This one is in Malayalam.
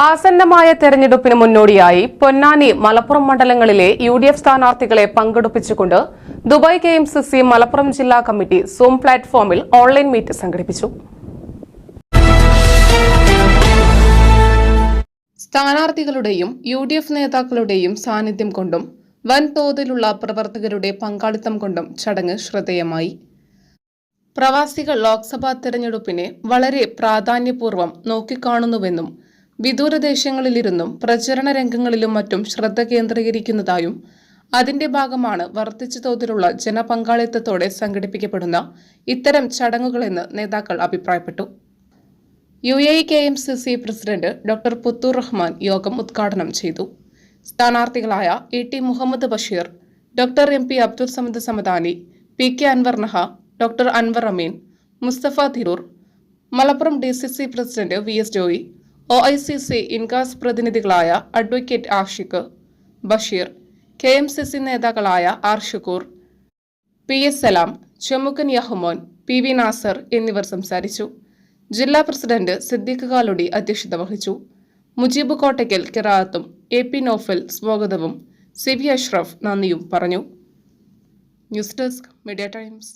ആസന്നമായ തെരഞ്ഞെടുപ്പിന് മുന്നോടിയായി പൊന്നാനി, മലപ്പുറം മണ്ഡലങ്ങളിലെ UDF സ്ഥാനാർത്ഥികളെ പങ്കെടുപ്പിച്ചുകൊണ്ട് ദുബായ് KMCC മലപ്പുറം ജില്ലാ കമ്മിറ്റി സൂം പ്ലാറ്റ്ഫോമിൽ ഓൺലൈൻ മീറ്റ് സംഘടിപ്പിച്ചു. സ്ഥാനാർത്ഥികളുടെയും UDF നേതാക്കളുടെയും സാന്നിധ്യം കൊണ്ടും വൻതോതിലുള്ള പ്രവർത്തകരുടെ പങ്കാളിത്തം കൊണ്ടും ചടങ്ങ് ശ്രദ്ധേയമായി. പ്രവാസികൾ ലോക്സഭാ തെരഞ്ഞെടുപ്പിനെ വളരെ പ്രാധാന്യപൂർവ്വം നോക്കിക്കാണുന്നുവെന്നും വിദൂരദേശങ്ങളിലിരുന്നും പ്രചരണ രംഗങ്ങളിലും മറ്റും ശ്രദ്ധ കേന്ദ്രീകരിക്കുന്നതായും അതിന്റെ ഭാഗമാണ് വർദ്ധിച്ച തോതിലുള്ള ജനപങ്കാളിത്തത്തോടെ സംഘടിപ്പിക്കപ്പെടുന്ന ഇത്തരം ചടങ്ങുകളെന്ന് നേതാക്കൾ അഭിപ്രായപ്പെട്ടു. UAE KMCC president doctor Puthur Rahman യോഗം ഉദ്ഘാടനം ചെയ്തു. സ്ഥാനാർത്ഥികളായ AT Muhammad Basheer, doctor MP Abdul Samad Samadani, PK Anwar Naha, doctor Anwar Ameen, Musthafa Tirur, Malappuram DCC president VS Joy, OICC INCAS പ്രതിനിധികളായ അഡ്വക്കേറ്റ് ആഷിഖ്, ബഷീർ, KMCC നേതാക്കളായ R Shukoor, PS Salam, Chemukkan Yahmon, PV Nasar എന്നിവർ സംസാരിച്ചു. ജില്ലാ പ്രസിഡന്റ് സിദ്ദീഖ് കാലൊടി അധ്യക്ഷത വഹിച്ചു. മുജീബ് കോട്ടയ്ക്കൽ കിറാഅത്തും AP നോഫൽ സ്വാഗതവും CV അഷ്റഫ് നന്ദിയും പറഞ്ഞു. News desk, media times.